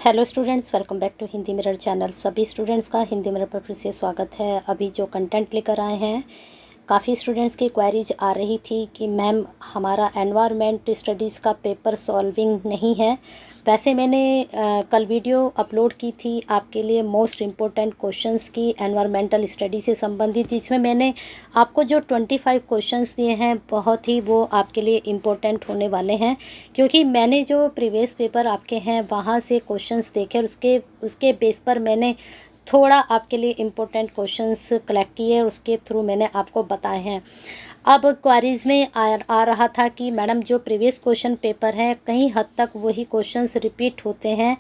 Hello students, welcome back to Hindi mirror channel. सभी students का Hindi mirror पर फिर से स्वागत है। अभी जो कंटेंट लेकर आए हैं, काफ़ी स्टूडेंट्स की क्वेरीज आ रही थी कि मैम हमारा एनवायरनमेंट स्टडीज़ का पेपर सॉल्विंग नहीं है। वैसे मैंने कल वीडियो अपलोड की थी आपके लिए मोस्ट इम्पोर्टेंट क्वेश्चंस की एनवायरमेंटल स्टडी से संबंधित, जिसमें मैंने आपको जो 25 क्वेश्चंस दिए हैं बहुत ही वो आपके लिए इम्पोर्टेंट होने वाले हैं, क्योंकि मैंने जो प्रीवियस पेपर आपके हैं वहाँ से क्वेश्चंस देखे और उसके बेस पर मैंने थोड़ा आपके लिए इम्पोर्टेंट क्वेश्चंस कलेक्ट किए और उसके थ्रू मैंने आपको बताए हैं। अब क्वारीज़ में आ रहा था कि मैडम जो प्रीवियस क्वेश्चन पेपर है कहीं हद तक वही क्वेश्चंस रिपीट होते हैं,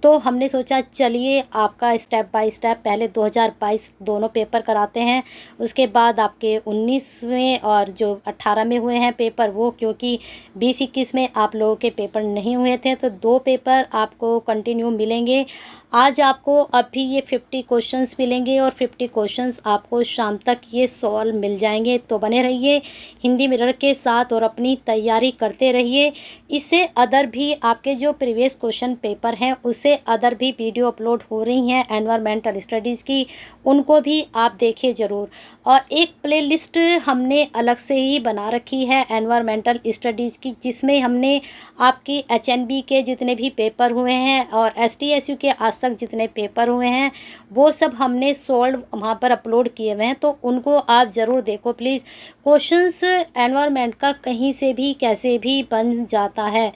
तो हमने सोचा चलिए आपका स्टेप बाय स्टेप पहले 2022 दोनों पेपर कराते हैं, उसके बाद आपके 19 में और जो 18 में हुए हैं पेपर वो, क्योंकि 20-21 में आप लोगों के पेपर नहीं हुए थे, तो 2 पेपर आपको कंटिन्यू मिलेंगे। आज आपको अभी ये 50 क्वेश्चंस मिलेंगे और 50 क्वेश्चंस आपको शाम तक ये सॉल्व मिल जाएंगे। तो बने रहिए हिंदी मिरर के साथ और अपनी तैयारी करते रहिए। इससे अदर भी आपके जो प्रीवियस क्वेश्चन पेपर हैं उससे अदर भी वीडियो अपलोड हो रही हैं एनवायरमेंटल स्टडीज़ की, उनको भी आप देखिए ज़रूर। और एक प्लेलिस्ट हमने अलग से ही बना रखी है एनवायरमेंटल स्टडीज़ की, जिसमें हमने आपकी एचएनबी के जितने भी पेपर हुए हैं और एसटीएसयू के आज तक जितने पेपर हुए हैं वो सब हमने सोल्व वहाँ पर अपलोड किए हुए हैं, तो उनको आप ज़रूर देखो प्लीज़। क्वेश्चंस एनवायरनमेंट का कहीं से भी कैसे भी बन जाता है,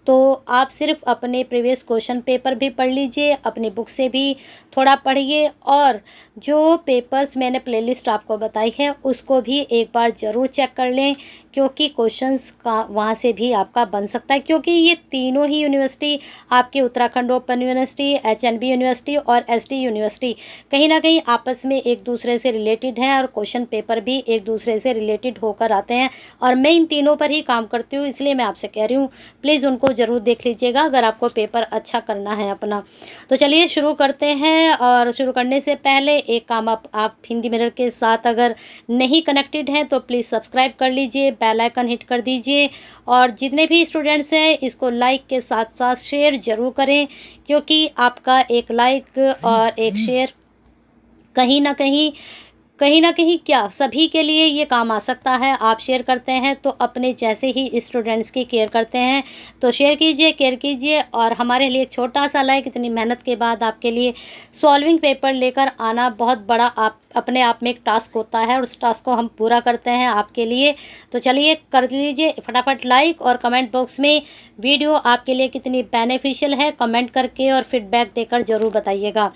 तो आप सिर्फ अपने प्रीवियस क्वेश्चन पेपर भी पढ़ लीजिए, अपनी बुक से भी थोड़ा पढ़िए और जो पेपर्स मैंने प्लेलिस्ट आपको बताई है उसको भी एक बार ज़रूर चेक कर लें, क्योंकि क्वेश्चंस का वहाँ से भी आपका बन सकता है, क्योंकि ये तीनों ही यूनिवर्सिटी आपके Uttarakhand open university, HNB university और एसटी यूनिवर्सिटी कहीं ना कहीं आपस में एक दूसरे से रिलेटेड हैं और क्वेश्चन पेपर भी एक दूसरे से रिलेटेड होकर आते हैं। और मैं इन तीनों पर ही काम करती हूँ, इसलिए मैं आपसे कह रही हूँ प्लीज़ उनको ज़रूर देख लीजिएगा अगर आपको पेपर अच्छा करना है अपना। तो चलिए शुरू करते हैं, और शुरू करने से पहले एक काम आप हिंदी मिरर के साथ अगर नहीं कनेक्टेड हैं तो प्लीज़ सब्सक्राइब कर लीजिए, बेल आइकन हिट कर दीजिए, और जितने भी स्टूडेंट्स हैं इसको लाइक के साथ साथ शेयर ज़रूर करें, क्योंकि आपका एक लाइक और एक शेयर कहीं ना कहीं क्या सभी के लिए ये काम आ सकता है। आप शेयर करते हैं तो अपने जैसे ही स्टूडेंट्स की केयर करते हैं, तो शेयर कीजिए, केयर कीजिए, और हमारे लिए एक छोटा सा लाइक इतनी मेहनत के बाद आपके लिए सॉल्विंग पेपर लेकर आना बहुत बड़ा आप अपने आप में एक टास्क होता है, और उस टास्क को हम पूरा करते हैं आपके लिए। तो चलिए कर लीजिए फटाफट लाइक, और कमेंट बॉक्स में वीडियो आपके लिए कितनी बेनिफिशियल है कमेंट करके और फीडबैक देकर ज़रूर बताइएगा।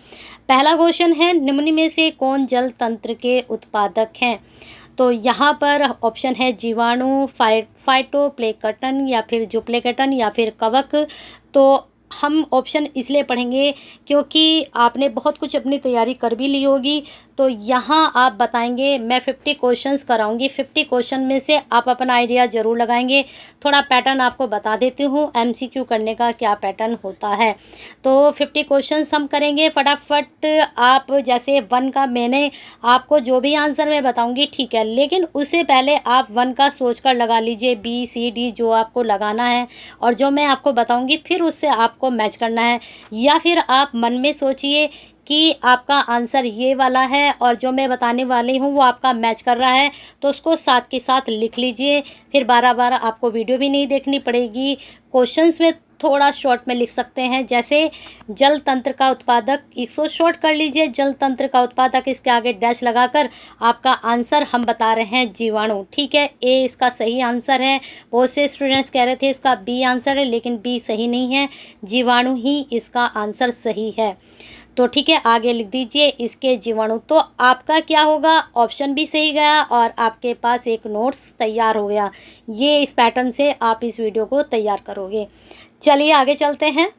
पहला क्वेश्चन है, निम्न में से कौन जल तंत्र के उत्पादक हैं? तो यहाँ पर ऑप्शन है जीवाणु, फाइटोप्लैंक्टन या फिर ज़ूप्लैंक्टन या फिर कवक। तो हम ऑप्शन इसलिए पढ़ेंगे क्योंकि आपने बहुत कुछ अपनी तैयारी कर भी ली होगी, तो यहाँ आप बताएंगे। मैं 50 क्वेश्चंस कराऊंगी, 50 क्वेश्चन में से आप अपना आइडिया ज़रूर लगाएंगे। थोड़ा पैटर्न आपको बता देती हूँ एमसीक्यू करने का क्या पैटर्न होता है। तो 50 क्वेश्चंस हम करेंगे फटाफट। आप जैसे 1 का मैंने आपको जो भी आंसर मैं बताऊंगी ठीक है, लेकिन उससे पहले आप 1 का सोच कर लगा लीजिए, बी सी डी जो आपको लगाना है, और जो मैं आपको बताऊंगी फिर उससे आपको मैच करना है। या फिर आप मन में सोचिए कि आपका आंसर ये वाला है और जो मैं बताने वाली हूँ वो आपका मैच कर रहा है, तो उसको साथ के साथ लिख लीजिए। फिर बार बार आपको वीडियो भी नहीं देखनी पड़ेगी। क्वेश्चंस में थोड़ा शॉर्ट में लिख सकते हैं, जैसे जल तंत्र का उत्पादक, इसको शॉर्ट कर लीजिए, जल तंत्र का उत्पादक, इसके आगे डैश लगाकर आपका आंसर हम बता रहे हैं जीवाणु। ठीक है, ए इसका सही आंसर है। बहुत से स्टूडेंट्स कह रहे थे इसका बी आंसर है, लेकिन बी सही नहीं है, जीवाणु ही इसका आंसर सही है। तो ठीक है, आगे लिख दीजिए इसके जीवाणु। तो आपका क्या होगा, ऑप्शन भी सही गया और आपके पास एक नोट्स तैयार हो गया। ये इस पैटर्न से आप इस वीडियो को तैयार करोगे। चलिए आगे चलते हैं।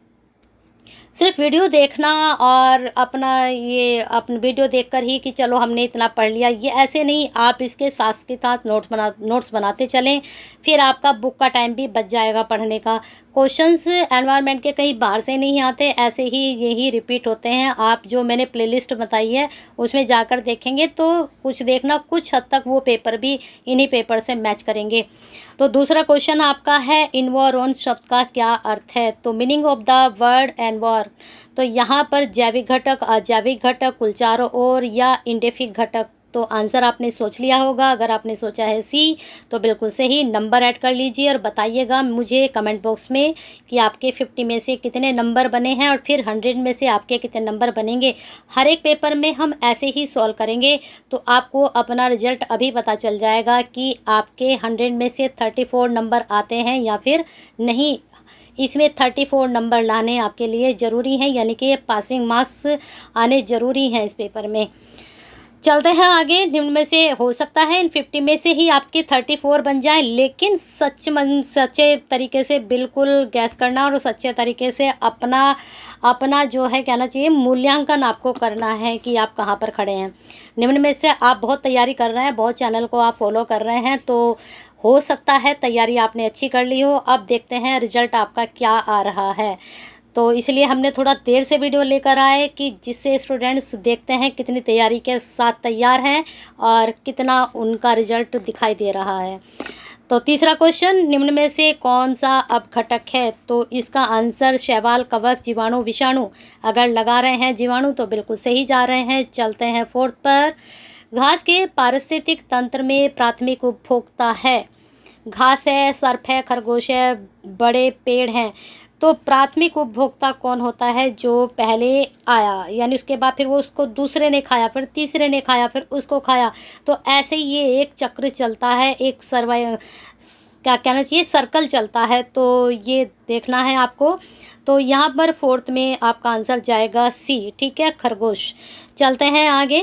सिर्फ वीडियो देखना और अपना ये अपना वीडियो देखकर ही कि चलो हमने इतना पढ़ लिया, ये ऐसे नहीं। आप इसके साथ के साथ नोट्स बनाते चलें, फिर आपका बुक का टाइम भी बच जाएगा पढ़ने का। क्वेश्चंस एनवायरनमेंट के कहीं बाहर से नहीं आते, ऐसे ही यही रिपीट होते हैं। आप जो मैंने प्लेलिस्ट बताई है उसमें जाकर देखेंगे तो कुछ देखना, कुछ हद तक वो पेपर भी इन्हीं पेपर से मैच करेंगे। तो दूसरा क्वेश्चन आपका है, इन्वायरन शब्द का क्या अर्थ है? तो meaning of the word एनवायर, answer. तो यहाँ पर जैविक घटक, अजैविक घटक, कुल चारों ओर या इंडेफिक घटक। तो आंसर आपने सोच लिया होगा। अगर आपने सोचा है सी तो बिल्कुल सही। नंबर ऐड कर लीजिए और बताइएगा मुझे कमेंट बॉक्स में कि आपके 50 में से कितने नंबर बने हैं और फिर 100 में से आपके कितने नंबर बनेंगे। हर एक पेपर में हम ऐसे ही सॉल्व करेंगे तो आपको अपना रिजल्ट अभी पता चल जाएगा कि आपके 100 में से 34 नंबर आते हैं या फिर नहीं। इसमें 34 नंबर लाने आपके लिए ज़रूरी हैं, यानी कि पासिंग मार्क्स आने ज़रूरी हैं इस पेपर में। चलते हैं आगे। निम्न में से हो सकता है इन 50 में से ही आपके 34 बन जाए, लेकिन सच्चे तरीके से बिल्कुल गैस करना और सच्चे तरीके से अपना जो है कहना चाहिए मूल्यांकन आपको करना है कि आप कहाँ पर खड़े हैं। निम्न में से आप बहुत तैयारी कर रहे हैं, बहुत चैनल को आप फॉलो कर रहे हैं, तो हो सकता है तैयारी आपने अच्छी कर ली हो। अब देखते हैं रिजल्ट आपका क्या आ रहा है। तो इसलिए हमने थोड़ा देर से वीडियो लेकर आए कि जिससे स्टूडेंट्स देखते हैं कितनी तैयारी के साथ तैयार हैं और कितना उनका रिजल्ट दिखाई दे रहा है। तो तीसरा क्वेश्चन, निम्न में से कौन सा अपघटक है? तो इसका आंसर शैवाल, कवक, जीवाणु, विषाणु। अगर लगा रहे हैं जीवाणु तो बिल्कुल सही जा रहे हैं। चलते हैं फोर्थ पर। घास के पारिस्थितिक तंत्र में प्राथमिक उपभोक्ता है। घास है, सर्प है, खरगोश है, बड़े पेड़ हैं। तो प्राथमिक उपभोक्ता कौन होता है? जो पहले आया, यानी उसके बाद फिर वो उसको दूसरे ने खाया, फिर तीसरे ने खाया, फिर उसको खाया। तो ऐसे ही ये एक चक्र चलता है, एक क्या कहना चाहिए सर्कल चलता है। तो ये देखना है आपको। तो यहाँ पर फोर्थ में आपका आंसर जाएगा सी, ठीक है, खरगोश। चलते हैं आगे।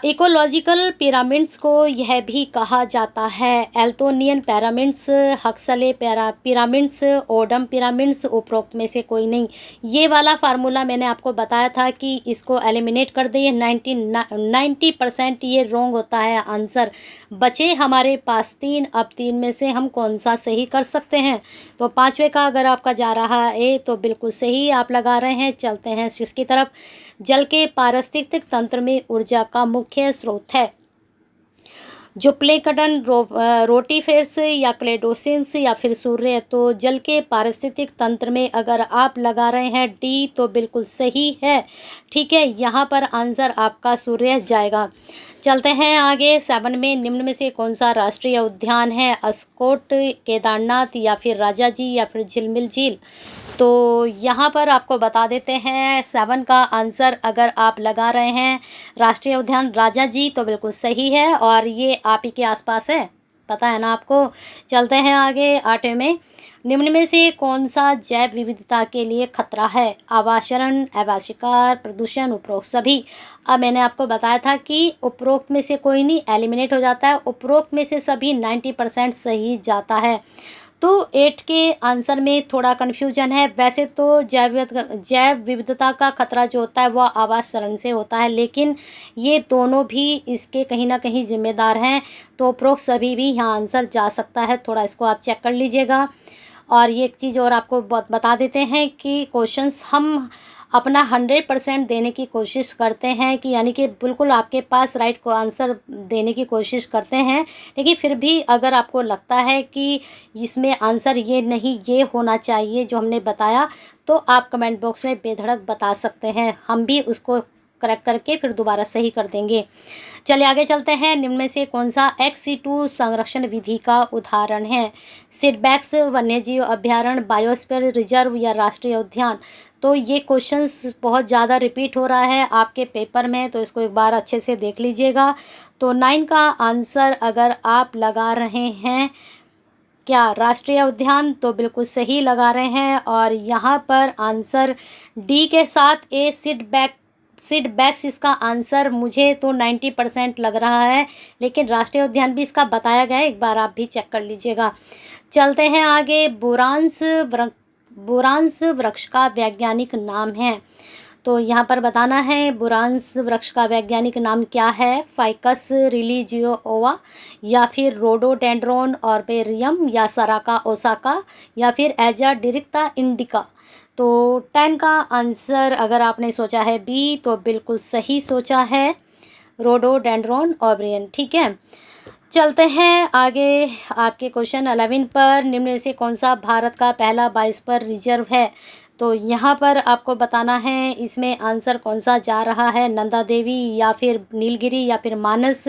इकोलॉजिकल पिरामिड्स को यह भी कहा जाता है Eltonian pyramids, Huxley pyramids, Odum pyramids. उपरोक्त में से कोई नहीं। ये वाला फार्मूला मैंने आपको बताया था कि इसको एलिमिनेट कर दिए। 90% ये रॉन्ग होता है आंसर। बचे हमारे पास 3। अब 3 में से हम कौन सा सही कर सकते हैं? तो पाँचवें का अगर आपका जा रहा है तो बिल्कुल सही आप लगा रहे हैं। चलते हैं 6 की तरफ। जल के पारिस्थितिक तंत्र में ऊर्जा का मुख्य स्रोत है। जो प्लेकटन, रोटीफेर्स या क्लेडोसिंस या फिर सूर्य। तो जल के पारिस्थितिक तंत्र में अगर आप लगा रहे हैं डी तो बिल्कुल सही है, ठीक है। यहाँ पर आंसर आपका सूर्य जाएगा। चलते हैं आगे 7 में। निम्न में से कौन सा राष्ट्रीय उद्यान है? अस्कोट, केदारनाथ या फिर राजाजी या फिर झिलमिल झील। तो यहाँ पर आपको बता देते हैं 7 का आंसर अगर आप लगा रहे हैं राष्ट्रीय उद्यान राजाजी तो बिल्कुल सही है और ये आप ही के आसपास है, पता है ना आपको। चलते हैं आगे 8 में। निम्न में से कौन सा जैव विविधता के लिए खतरा है? आवासरण, आवाशिकार, प्रदूषण, उपरोक्त सभी। अब मैंने आपको बताया था कि उपरोक्त में से कोई नहीं, एलिमिनेट हो जाता है। उपरोक्त में से सभी 90% सही जाता है। तो 8 के आंसर में थोड़ा कन्फ्यूजन है। वैसे तो जैव विविधता का खतरा जो होता है वह आवासरण से होता है, लेकिन ये दोनों भी इसके कहीं ना कहीं जिम्मेदार हैं। तो उपरोक्त सभी भी यहाँ आंसर जा सकता है। थोड़ा इसको आप चेक कर लीजिएगा। और ये एक चीज़ और आपको बता देते हैं कि क्वेश्चंस हम अपना 100% देने की कोशिश करते हैं कि यानी कि बिल्कुल आपके पास राइट को आंसर देने की कोशिश करते हैं। लेकिन फिर भी अगर आपको लगता है कि इसमें आंसर ये नहीं, ये होना चाहिए जो हमने बताया, तो आप कमेंट बॉक्स में बेधड़क बता सकते हैं। हम भी उसको करेक्ट करके फिर दोबारा सही कर देंगे। चलिए आगे चलते हैं। निम्न में से कौन सा XC2 संरक्षण विधि का उदाहरण है? सिटबैक्स, वन्यजीव अभ्यारण्य, बायोस्फीयर रिजर्व या राष्ट्रीय उद्यान। तो ये क्वेश्चंस बहुत ज़्यादा रिपीट हो रहा है आपके पेपर में, तो इसको एक बार अच्छे से देख लीजिएगा। तो 9 का आंसर अगर आप लगा रहे हैं क्या राष्ट्रीय उद्यान तो बिल्कुल सही लगा रहे हैं। और यहाँ पर आंसर डी के साथ ए सिटबैक्स इसका आंसर मुझे तो 90% लग रहा है, लेकिन राष्ट्रीय उद्यान भी इसका बताया गया है, एक बार आप भी चेक कर लीजिएगा। चलते हैं आगे। बुरांस वृक्ष का वैज्ञानिक नाम है। तो यहाँ पर बताना है बुरांस वृक्ष का वैज्ञानिक नाम क्या है? फाइकस रिलीजियोवा या फिर रोडोडेंड्रोन ऑर्बेरियम या सराका ओसाका या फिर एजा डिरिक्टा इंडिका। तो 10 का आंसर अगर आपने सोचा है बी तो बिल्कुल सही सोचा है, रोडोडेंड्रोन ऑर्बेरियम, ठीक है। चलते हैं आगे आपके क्वेश्चन 11 पर। निम्न में से कौन सा भारत का पहला बायोस्फीयर रिजर्व है? तो यहाँ पर आपको बताना है इसमें आंसर कौन सा जा रहा है, नंदा देवी या फिर नीलगिरी या फिर मानस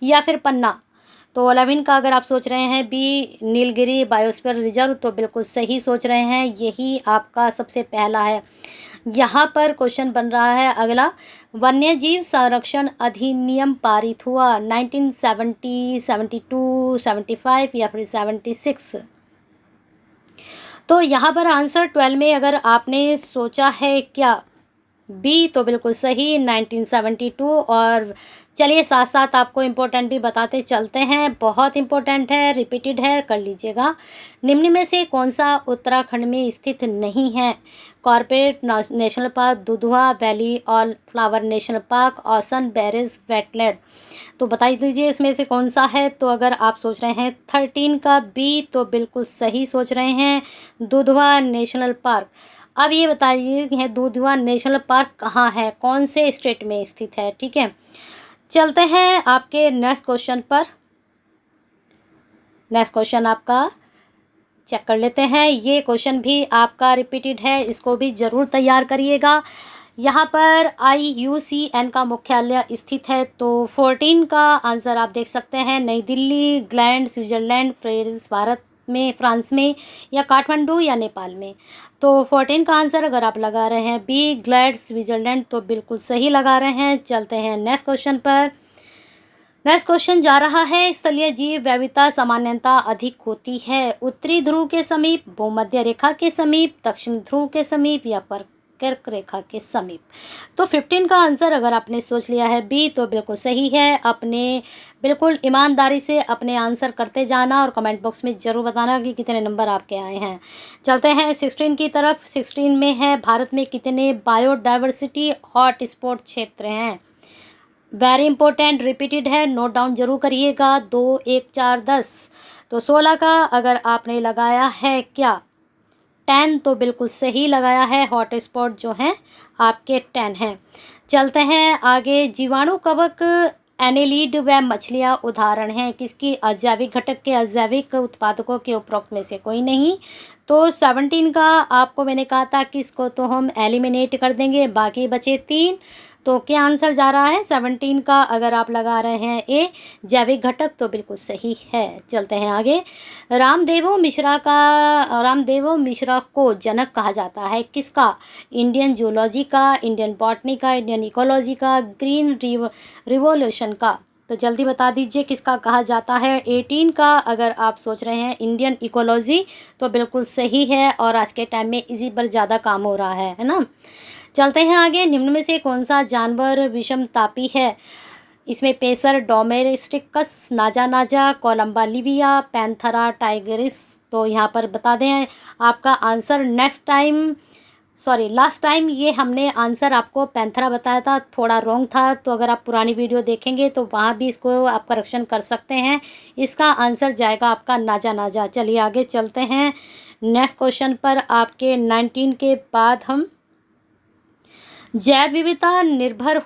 या फिर पन्ना। तो 11 का अगर आप सोच रहे हैं बी नीलगिरी बायोस्फीयर रिजर्व तो बिल्कुल सही सोच रहे हैं, यही आपका सबसे पहला है। यहाँ पर क्वेश्चन बन रहा है अगला, वन्यजीव संरक्षण अधिनियम पारित हुआ 1970, 72, 75 या फिर 76। तो यहाँ पर आंसर 12 में अगर आपने सोचा है क्या बी तो बिल्कुल सही 1972। और चलिए साथ साथ आपको इम्पोर्टेंट भी बताते चलते हैं, बहुत इम्पोर्टेंट है, रिपीटेड है, कर लीजिएगा। निम्न में से कौन सा उत्तराखंड में स्थित नहीं है? Corbett national park, Dudhwa valley all flower national park, ocean barrage wetland. तो बता दीजिए इसमें से कौन सा है। तो अगर आप सोच रहे हैं 13 का बी तो बिल्कुल सही सोच रहे हैं, दुधवा नेशनल पार्क। अब ये बताइए यह दुधवा नेशनल पार्क कहाँ है, कौन से स्टेट में स्थित है, ठीक है। चलते हैं आपके नेक्स्ट क्वेश्चन पर। नेक्स्ट क्वेश्चन आपका चेक कर लेते हैं, ये क्वेश्चन भी आपका रिपीटेड है, इसको भी ज़रूर तैयार करिएगा। यहाँ पर IUCN का मुख्यालय स्थित है। तो 14 का आंसर आप देख सकते हैं, नई Delhi, gland, Switzerland, Paris Bharat में, फ्रांस में, या काठमांडू या नेपाल में। तो 14 का आंसर अगर आप लगा रहे हैं बी ग्लैड स्विट्ज़रलैंड तो बिल्कुल सही लगा रहे हैं। चलते हैं नेक्स्ट क्वेश्चन पर। नेक्स्ट क्वेश्चन जा रहा है, स्थलीय जीव विविधता सामान्यतः अधिक होती है उत्तरी ध्रुव के समीप, भूमध्य रेखा के समीप, दक्षिण ध्रुव के समीप या पर कर्क रेखा के समीप। तो 15 का आंसर अगर आपने सोच लिया है बी तो बिल्कुल सही है। अपने बिल्कुल ईमानदारी से अपने आंसर करते जाना और कमेंट बॉक्स में ज़रूर बताना कि कितने नंबर आपके आए हैं। चलते हैं 16 की तरफ। 16 में है, भारत में कितने बायोडाइवर्सिटी हॉट स्पॉट क्षेत्र हैं? वेरी इंपॉर्टेंट, रिपीटेड है, नोट डाउन जरूर करिएगा। 2, 1, 4, 10। तो 16 का अगर आपने लगाया है क्या 10 तो बिल्कुल सही लगाया है, हॉट स्पॉट जो हैं आपके 10 हैं। चलते हैं आगे, जीवाणु कवक एनेलिड व मछलियाँ उदाहरण हैं किसकी? अजैविक घटक के अजैविक उत्पादकों के उपरोक्त में से कोई नहीं। तो 17 का आपको मैंने कहा था कि इसको तो हम एलिमिनेट कर देंगे, बाकी बचे 3। तो क्या आंसर जा रहा है 17 का अगर आप लगा रहे हैं ए जैविक घटक तो बिल्कुल सही है। चलते हैं आगे, रामदेवो मिश्रा को जनक कहा जाता है किसका? इंडियन जूलॉजी का, इंडियन बॉटनी का, इंडियन इकोलॉजी का, ग्रीन रिवॉल्यूशन का। तो जल्दी बता दीजिए किसका कहा जाता है। 18 का अगर आप सोच रहे हैं इंडियन इकोलॉजी तो बिल्कुल सही है, और आज के टाइम में इसी पर ज़्यादा काम हो रहा है ना। चलते हैं आगे, निम्न में से कौन सा जानवर विषमतापी है? इसमें पेसर डोमेस्टिकस, नाजा नाजा, कोलंबा लिविया, पैंथरा टाइगरिस। तो यहाँ पर बता दें आपका आंसर लास्ट टाइम ये हमने आंसर आपको पैंथरा बताया था, थोड़ा रॉन्ग था। तो अगर आप पुरानी वीडियो देखेंगे तो वहाँ भी इसको आप करेक्शन कर सकते हैं। इसका आंसर जाएगा आपका नाजा नाजा। चलिए आगे चलते हैं नेक्स्ट क्वेश्चन पर। आपके 19 के बाद हम जैव विविधता निर्भर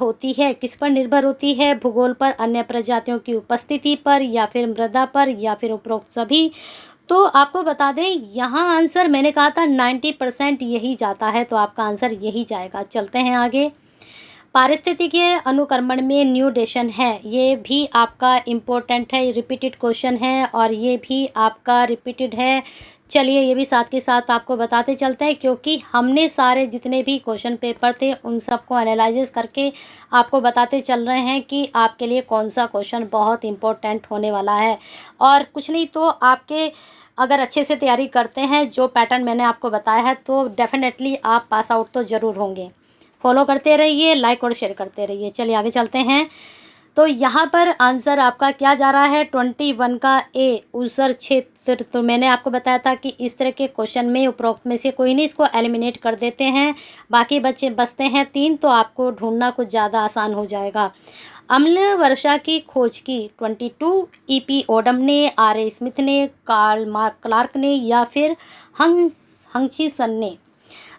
होती है किस पर निर्भर होती है? भूगोल पर, अन्य प्रजातियों की उपस्थिति पर, या फिर मृदा पर, या फिर उपरोक्त सभी। तो आपको बता दें यहाँ आंसर मैंने कहा था 90% यही जाता है, तो आपका आंसर यही जाएगा। चलते हैं आगे, पारिस्थितिकीय अनुक्रमण में न्यूडेशन है, ये भी आपका इम्पोर्टेंट है, रिपीटेड क्वेश्चन है और ये भी आपका रिपीटेड है। चलिए ये भी साथ के साथ आपको बताते चलते हैं, क्योंकि हमने सारे जितने भी क्वेश्चन पेपर थे उन सबको एनालाइज करके आपको बताते चल रहे हैं कि आपके लिए कौन सा क्वेश्चन बहुत इम्पोर्टेंट होने वाला है। और कुछ नहीं तो आपके अगर अच्छे से तैयारी करते हैं जो पैटर्न मैंने आपको बताया है तो डेफिनेटली आप पास आउट तो ज़रूर होंगे। फॉलो करते रहिए, लाइक और शेयर करते रहिए। चलिए आगे चलते हैं। तो यहाँ पर आंसर आपका क्या जा रहा है 21 का ए ऊसर क्षेत्र। तो मैंने आपको बताया था कि इस तरह के क्वेश्चन में उपरोक्त में से कोई नहीं, इसको एलिमिनेट कर देते हैं, बाकी बचते हैं 3, तो आपको ढूंढना कुछ ज़्यादा आसान हो जाएगा। अम्ल वर्षा की खोज की 22 E.P. ओडम ने, R.A. स्मिथ ने, कार्ल क्लार्क ने, या फिर हंगची सन ने।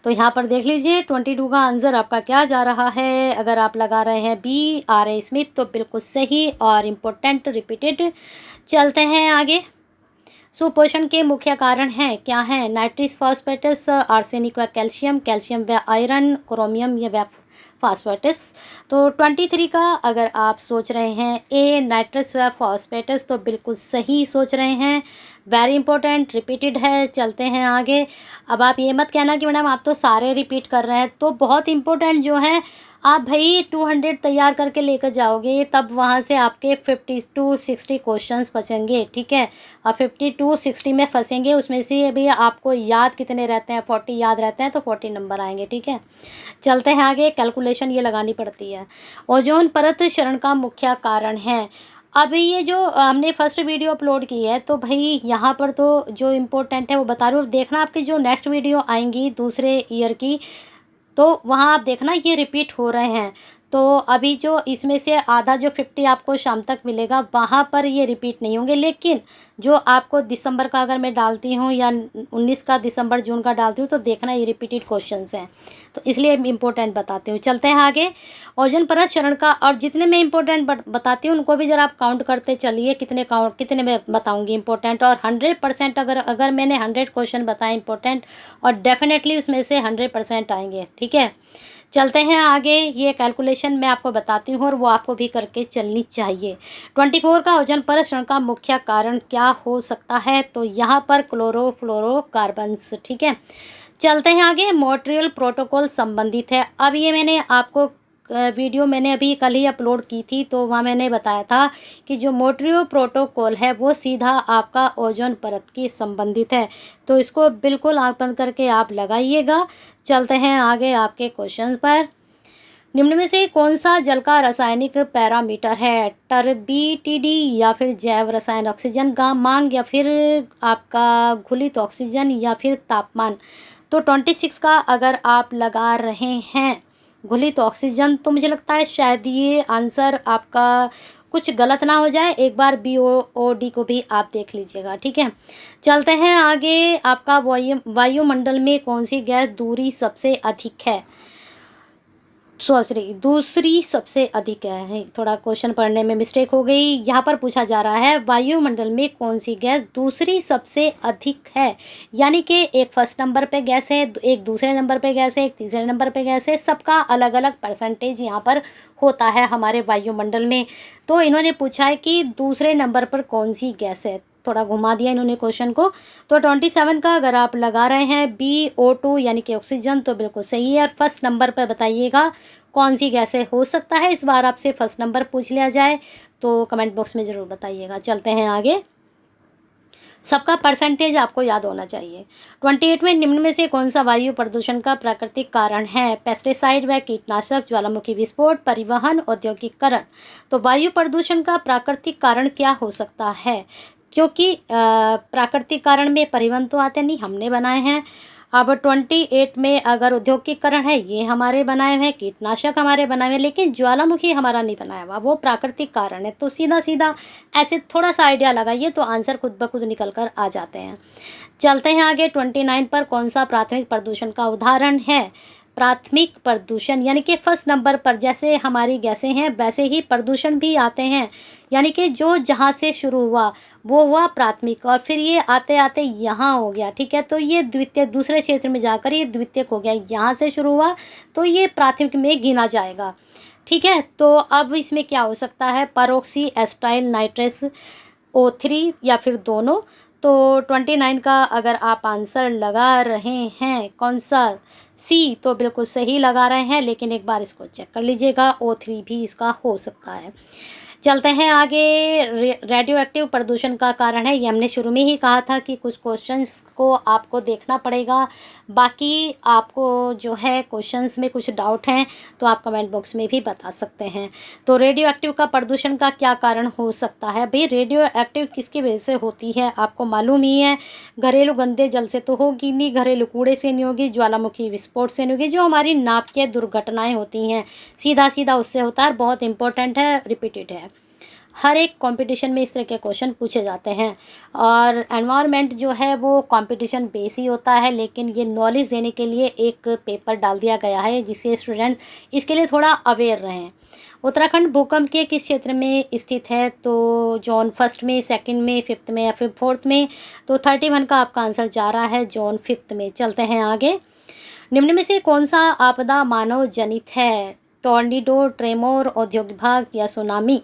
तो यहाँ पर देख लीजिए 22 का आंसर आपका क्या जा रहा है। अगर आप लगा रहे हैं बी R.A. स्मिथ तो बिल्कुल सही और इम्पोर्टेंट रिपीटेड। चलते हैं आगे, सुपोषण के मुख्य कारण हैं क्या हैं? नाइट्रस फॉस्फेटस, आर्सेनिक व कैल्शियम, कैल्शियम व आयरन, क्रोमियम या व फॉस्फेटस। तो 23 का अगर आप सोच रहे हैं ए नाइट्रस व फॉस्फेटस, तो बिल्कुल सही सोच रहे हैं। वेरी इंपॉर्टेंट, रिपीटेड है। चलते हैं आगे। अब आप ये मत कहना कि मैडम आप तो सारे रिपीट कर रहे हैं, तो बहुत इंपॉर्टेंट जो है आप भाई 200 तैयार करके लेकर जाओगे, तब वहाँ से आपके 50 to 60 क्वेश्चंस बचेंगे, ठीक है। और 50 to 60 में फंसेंगे, उसमें से भी आपको याद कितने रहते हैं, 40 याद रहते हैं, तो 40 नंबर आएंगे, ठीक है। चलते हैं आगे। कैलकुलेशन ये लगानी पड़ती है। ओजोन परत क्षरण का मुख्य कारण है। अभी ये जो हमने फर्स्ट वीडियो अपलोड की है, तो भाई यहाँ पर तो जो इम्पोर्टेंट है वो बता रही हूँ। देखना आपकी जो नेक्स्ट वीडियो आएंगी दूसरे ईयर की, तो वहाँ आप देखना ये रिपीट हो रहे हैं। तो अभी जो इसमें से आधा जो 50 आपको शाम तक मिलेगा, वहाँ पर ये रिपीट नहीं होंगे। लेकिन जो आपको दिसंबर का अगर मैं डालती हूँ या 19 का दिसंबर जून का डालती हूँ, तो देखना ये रिपीटेड क्वेश्चंस हैं, तो इसलिए इम्पोर्टेंट बताती हूँ। चलते हैं आगे। ओजोन परत क्षरण का, और जितने मैं इम्पोर्टेंट बताती हूँ उनको भी जरा आप काउंट करते चलिए, कितने मैं बताऊँगी इम्पोर्टेंट। और 100% अगर मैंने 100 क्वेश्चन बताए इम्पोर्टेंट, और डेफिनेटली उसमें से 100% आएंगे, ठीक है। चलते हैं आगे। ये कैलकुलेशन मैं आपको बताती हूँ और वो आपको भी करके चलनी चाहिए। 24 का ओजोन परत क्षरण का मुख्य कारण क्या हो सकता है? तो यहाँ पर क्लोरोफ्लोरोकार्बन्स, ठीक है। चलते हैं आगे। मॉन्ट्रियल प्रोटोकॉल संबंधित है। अब ये मैंने आपको वीडियो मैंने अभी कल ही अपलोड की थी, तो वहाँ मैंने बताया था कि जो मॉन्ट्रियल प्रोटोकॉल है वो सीधा आपका ओजोन परत की संबंधित है। तो इसको बिल्कुल आँख बंद करके आप लगाइएगा। चलते हैं आगे आपके क्वेश्चन पर। निम्न में से कौन सा जल का रासायनिक पैरामीटर है? टर्बिडिटी या फिर जैव रसायन, ऑक्सीजन का मांग या फिर आपका घुलित ऑक्सीजन या फिर तापमान। तो 26 का अगर आप लगा रहे हैं घुलित ऑक्सीजन, तो मुझे लगता है शायद ये आंसर आपका कुछ गलत ना हो जाए। एक बार BOD को भी आप देख लीजिएगा, ठीक है। चलते हैं आगे। आपका वायुमंडल में कौन सी गैस दूरी सबसे अधिक है? सॉरी, दूसरी सबसे अधिक है। थोड़ा क्वेश्चन पढ़ने में मिस्टेक हो गई। यहाँ पर पूछा जा रहा है वायुमंडल में कौन सी गैस दूसरी सबसे अधिक है, यानी कि एक फर्स्ट नंबर पे गैस है, एक दूसरे नंबर पे गैस है, एक तीसरे नंबर पे गैस है। सबका अलग अलग परसेंटेज यहाँ पर होता है हमारे वायुमंडल में। तो इन्होंने पूछा है कि दूसरे नंबर पर कौन सी गैस है, थोड़ा घुमा दिया इन्होंने क्वेश्चन को। तो 27 का अगर आप लगा रहे हैं BO2 यानी कि ऑक्सीजन, तो बिल्कुल सही है। और फर्स्ट नंबर पर बताइएगा कौन सी गैसें हो सकता है इस बार आपसे फर्स्ट नंबर पूछ लिया जाए, तो कमेंट बॉक्स में ज़रूर बताइएगा। चलते हैं आगे। सबका परसेंटेज आपको याद होना चाहिए। 28 में निम्न में से कौन सा वायु प्रदूषण का प्राकृतिक कारण है? पेस्टिसाइड व कीटनाशक, ज्वालामुखी विस्फोट, परिवहन, औद्योगिकरण। तो वायु प्रदूषण का प्राकृतिक कारण क्या हो सकता है? क्योंकि प्राकृतिक कारण में परिवहन तो आते नहीं, हमने बनाए हैं। अब 28 में अगर औद्योगिकरण है, ये हमारे बनाए हुए हैं, कीटनाशक हमारे बनाए हुए हैं, लेकिन ज्वालामुखी हमारा नहीं बनाया हुआ, वो प्राकृतिक कारण है। तो सीधा सीधा ऐसे थोड़ा सा आइडिया लगाइए तो आंसर खुद ब खुद निकल कर आ जाते हैं। चलते हैं आगे। 29 पर कौन सा प्राथमिक प्रदूषण का उदाहरण है? प्राथमिक प्रदूषण यानी कि फर्स्ट नंबर पर जैसे हमारी गैसें हैं वैसे ही प्रदूषण भी आते हैं, यानी कि जो जहाँ से शुरू हुआ वो हुआ प्राथमिक, और फिर ये आते आते यहाँ हो गया, ठीक है। तो ये द्वितीय, दूसरे क्षेत्र में जाकर ये द्वितीयक हो गया। यहाँ से शुरू हुआ तो ये प्राथमिक में गिना जाएगा, ठीक है। तो अब इसमें क्या हो सकता है? परोक्सी एस्टाइल नाइट्रस, O3 या फिर दोनों। तो 29 का अगर आप आंसर लगा रहे हैं कौन सा, C, तो बिल्कुल सही लगा रहे हैं, लेकिन एक बार इसको चेक कर लीजिएगा, O3 भी इसका हो सकता है। चलते हैं आगे। रेडियो एक्टिव प्रदूषण का कारण है, ये हमने शुरू में ही कहा था कि कुछ क्वेश्चंस को आपको देखना पड़ेगा। बाकी आपको जो है क्वेश्चंस में कुछ डाउट हैं तो आप कमेंट बॉक्स में भी बता सकते हैं। तो रेडियो एक्टिव का प्रदूषण का क्या कारण हो सकता है? भाई रेडियो एक्टिव किसकी वजह से होती है आपको मालूम ही है। घरेलू गंदे जल से तो होगी नहीं, घरेलू कूड़े से नहीं होगी, ज्वालामुखी विस्फोट से नहीं होगी, जो हमारी नाभिकीय दुर्घटनाएं होती हैं सीधा सीधा उससे होता है। बहुत इंपॉर्टेंट है, रिपीटेड है। हर एक कंपटीशन में इस तरह के क्वेश्चन पूछे जाते हैं। और एनवायरनमेंट जो है वो कंपटीशन बेस ही होता है, लेकिन ये नॉलेज देने के लिए एक पेपर डाल दिया गया है जिससे स्टूडेंट्स इसके लिए थोड़ा अवेयर रहें। उत्तराखंड भूकंप के किस क्षेत्र में स्थित है? तो जोन फर्स्ट में, सेकंड में, फिफ्थ में या फिर फोर्थ में? तो 31 का आपका आंसर जा रहा है जोन फिफ्थ में। चलते हैं आगे। निम्न में से कौन सा आपदा मानव जनित है? टॉर्नेडो, ट्रेमोर, औद्योगिक भाग या सुनामी?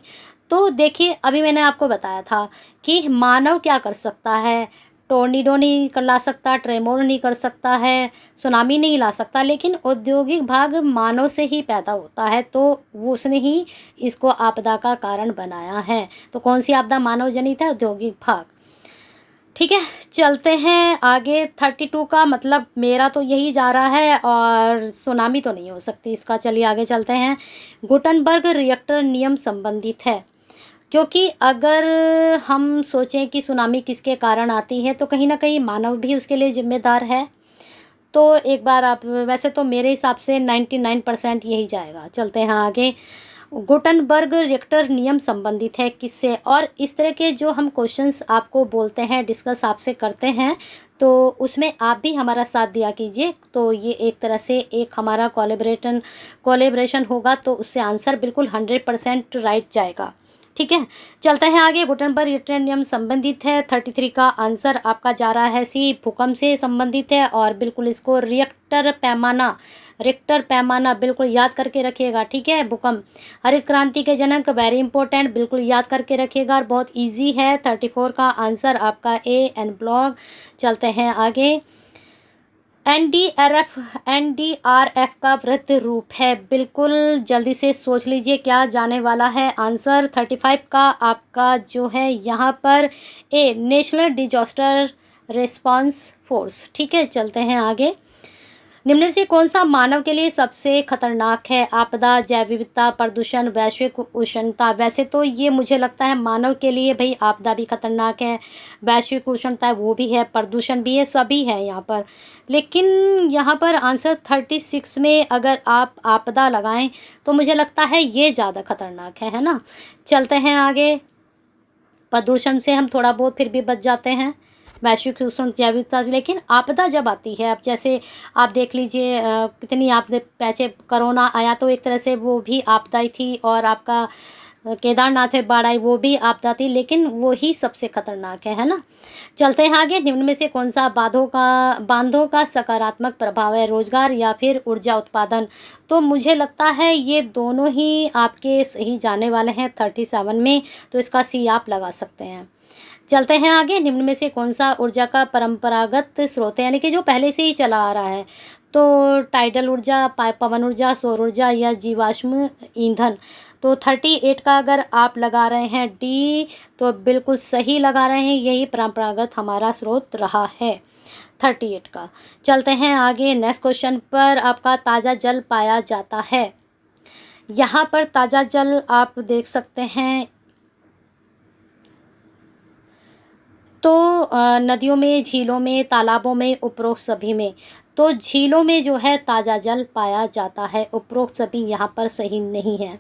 तो देखिए, अभी मैंने आपको बताया था कि मानव क्या कर सकता है। टॉर्नेडो नहीं कर ला सकता, ट्रेमोर नहीं कर सकता है, सुनामी नहीं ला सकता, लेकिन औद्योगिक भाग मानव से ही पैदा होता है, तो वो उसने ही इसको आपदा का कारण बनाया है। तो कौन सी आपदा मानव जनित है? औद्योगिक भाग। ठीक है, चलते हैं आगे। 32 का मतलब मेरा तो यही जा रहा है, और सुनामी तो नहीं हो सकती इसका। चलिए आगे चलते हैं। गुटनबर्ग रिएक्टर नियम संबंधित है, क्योंकि अगर हम सोचें कि सुनामी किसके कारण आती है तो कहीं ना कहीं मानव भी उसके लिए जिम्मेदार है। तो एक बार आप, वैसे तो मेरे हिसाब से 99% यही जाएगा। चलते हैं आगे। गुटनबर्ग रिएक्टर नियम संबंधित है किससे? और इस तरह के जो हम क्वेश्चंस आपको बोलते हैं, डिस्कस आपसे करते हैं, तो उसमें आप भी हमारा साथ दिया कीजिए। तो ये एक तरह से एक हमारा कोलेब्रेशन होगा, तो उससे आंसर बिल्कुल 100% राइट जाएगा। ठीक है, चलते हैं आगे। गुटनबर्ग रिएक्टर नियम संबंधित है। 33 का आंसर आपका जा रहा है सी, भूकंप से संबंधित है। और बिल्कुल इसको रिक्टर पैमाना बिल्कुल याद करके रखिएगा। ठीक है, भूकंप, हरित क्रांति के जनक, वेरी इंपॉर्टेंट, बिल्कुल याद करके रखिएगा और बहुत इजी है। 34 का आंसर आपका ए, एन ब्लॉक। चलते हैं आगे। एनडीआरएफ का वृत्त रूप है, बिल्कुल जल्दी से सोच लीजिए क्या जाने वाला है आंसर। 35 का आपका जो है यहाँ पर ए, नेशनल डिजास्टर रिस्पांस फोर्स। ठीक है, चलते हैं आगे। निम्न में से कौन सा मानव के लिए सबसे खतरनाक है? आपदा, जैव विविधता, प्रदूषण, वैश्विक उष्णता? वैसे तो ये मुझे लगता है मानव के लिए भाई आपदा भी खतरनाक है, वैश्विक उष्णता वो भी है, प्रदूषण भी है, सभी है यहाँ पर। लेकिन यहाँ पर आंसर 36 में अगर आप आपदा लगाएं तो मुझे लगता है ये ज़्यादा खतरनाक है ना। चलते हैं आगे। प्रदूषण से हम थोड़ा बहुत फिर भी बच जाते हैं, वैश्विक उष्ण जैविकता, लेकिन आपदा जब आती है, अब जैसे आप देख लीजिए कितनी आपदा, पैसे कोरोना आया तो एक तरह से वो भी आपदा ही थी, और आपका केदारनाथ में बाढ़ आई वो भी आपदा थी, लेकिन वो ही सबसे खतरनाक है ना। चलते हैं आगे। निम्न में से कौन सा बांधों का सकारात्मक प्रभाव है? रोजगार या फिर ऊर्जा उत्पादन? तो मुझे लगता है ये दोनों ही आपके सही जाने वाले हैं 37 में, तो इसका सी आप लगा सकते हैं। चलते हैं आगे। निम्न में से कौन सा ऊर्जा का परंपरागत स्रोत है, यानी कि जो पहले से ही चला आ रहा है? तो टाइडल ऊर्जा, पवन ऊर्जा, सौर ऊर्जा या जीवाश्म ईंधन? तो 38 का अगर आप लगा रहे हैं डी, तो बिल्कुल सही लगा रहे हैं, यही परंपरागत हमारा स्रोत रहा है 38 का। चलते हैं आगे। नेक्स्ट क्वेश्चन पर आपका ताज़ा जल पाया जाता है। यहाँ पर ताज़ा जल आप देख सकते हैं, तो नदियों में, झीलों में, तालाबों में, उपरोक्त सभी में? तो झीलों में जो है ताज़ा जल पाया जाता है, उपरोक्त सभी यहाँ पर सही नहीं है।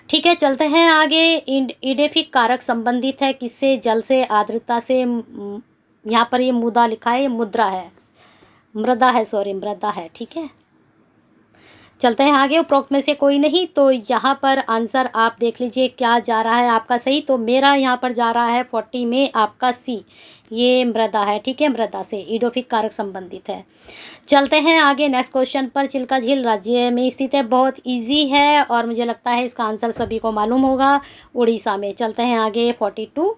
ठीक है, चलते हैं आगे। इडेफिक कारक संबंधित है किससे? जल से, आर्द्रता से, यहाँ पर ये मुदा लिखा है, ये मुद्रा है, मृदा है, सॉरी मृदा है। ठीक है, चलते हैं आगे। उपरोक्त में से कोई नहीं, तो यहाँ पर आंसर आप देख लीजिए क्या जा रहा है आपका सही। तो मेरा यहाँ पर जा रहा है 40 में आपका सी, ये मृदा है। ठीक है, मृदा से इडोफिक कारक संबंधित है। चलते हैं आगे। नेक्स्ट क्वेश्चन पर, चिल्का झील राज्य में स्थित है, बहुत इजी है और मुझे लगता है इसका आंसर सभी को मालूम होगा, उड़ीसा में। चलते हैं आगे। 42,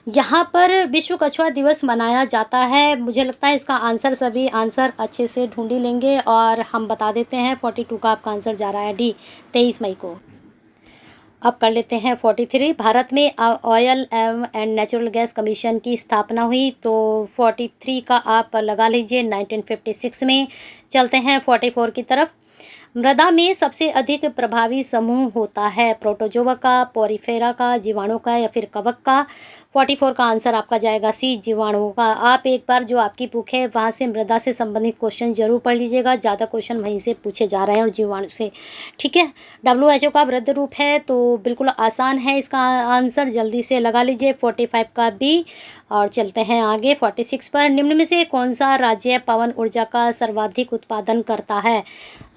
यहाँ पर विश्व कछुआ दिवस मनाया जाता है, मुझे लगता है इसका आंसर सभी आंसर अच्छे से ढूंढ ही लेंगे, और हम बता देते हैं 42 का आपका आंसर जा रहा है डी, 23 मई को। अब कर लेते हैं 43। भारत में oil and natural gas commission की स्थापना हुई, तो 43 का आप लगा लीजिए 1956 में। चलते हैं 44 की तरफ। मृदा में सबसे अधिक प्रभावी समूह होता है, प्रोटोजोआ का, पोरिफेरा का, जीवाणु का या फिर कवक का? 44 का आंसर आपका जाएगा सी, जीवाणुओं का। आप एक बार जो आपकी बुक है वहाँ से मृदा से संबंधित क्वेश्चन जरूर पढ़ लीजिएगा, ज़्यादा क्वेश्चन वहीं से पूछे जा रहे हैं और जीवाणु से, ठीक है। WHO का वृद्ध रूप है तो बिल्कुल आसान है इसका आंसर, जल्दी से लगा लीजिए 45 का बी। और चलते हैं आगे 46 पर। निम्न में से कौन सा राज्य पवन ऊर्जा का सर्वाधिक उत्पादन करता है?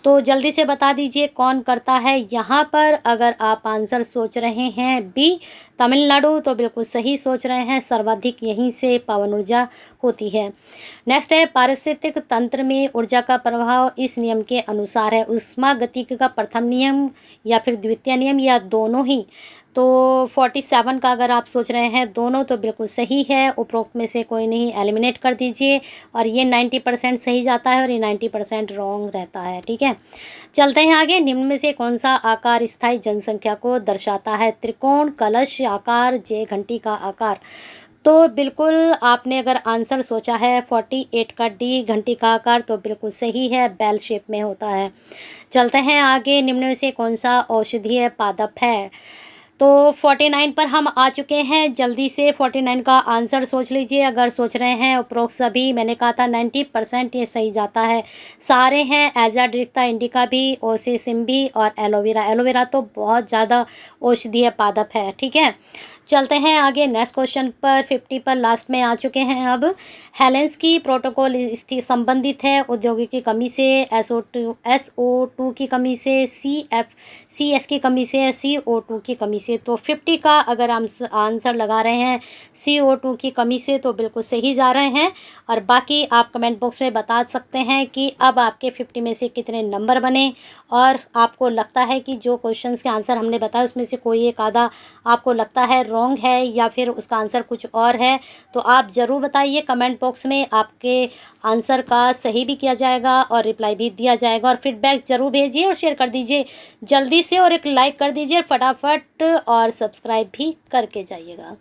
तो जल्दी से बता दीजिए कौन करता है यहाँ पर। अगर आप आंसर सोच रहे हैं बी तमिलनाडु, तो बिल्कुल सही सोच रहे हैं, सर्वाधिक यहीं से पवन ऊर्जा होती है। नेक्स्ट है, पारिस्थितिक तंत्र में ऊर्जा का प्रभाव इस नियम के अनुसार है। ऊष्मागतिकी का प्रथम नियम या फिर द्वितीय नियम या दोनों ही? तो 47 का अगर आप सोच रहे हैं दोनों, तो बिल्कुल सही है, उपरोक्त में से कोई नहीं, एलिमिनेट कर दीजिए। और ये 90% सही जाता है और ये 90% रॉन्ग रहता है, ठीक है। चलते हैं आगे। निम्न में से कौन सा आकार स्थायी जनसंख्या को दर्शाता है? त्रिकोण, कलश आकार, जे घंटी का आकार? तो बिल्कुल आपने अगर आंसर सोचा है 48 का डी घंटी का आकार, तो बिल्कुल सही है, बेल शेप में होता है। चलते हैं आगे। निम्न में से कौन सा औषधीय पादप है? तो 49 पर हम आ चुके हैं, जल्दी से 49 का आंसर सोच लीजिए। अगर सोच रहे हैं उपरोक्त सभी, मैंने कहा था 90% ये सही जाता है, सारे हैं। एजाड्रिक्टा इंडिका भी, ओसेसिम भी और एलोवेरा। एलोवेरा तो बहुत ज़्यादा औषधीय पादप है, ठीक है। चलते हैं आगे नेक्स्ट क्वेश्चन पर। 50 पर लास्ट में आ चुके हैं अब। हेलेंस्की प्रोटोकॉल संबंधित है औद्योगिक की कमी से, SO2 की कमी से, CS की कमी से, CO2 की कमी से। तो 50 का अगर हम आंसर लगा रहे हैं CO2 की कमी से, तो बिल्कुल सही जा रहे हैं। और बाकी आप कमेंट बॉक्स में बता सकते हैं कि अब आपके 50 में से कितने नंबर बने, और आपको लगता है कि जो क्वेश्चंस के आंसर हमने बताया उसमें से कोई एक आधा आपको लगता है रॉन्ग है या फिर उसका आंसर कुछ और है, तो आप ज़रूर बताइए कमेंट बॉक्स में। आपके आंसर का सही भी किया जाएगा और रिप्लाई भी दिया जाएगा। और फीडबैक ज़रूर भेजिए और शेयर कर दीजिए जल्दी से, और एक लाइक कर दीजिए फटाफट, और सब्सक्राइब भी करके जाइएगा।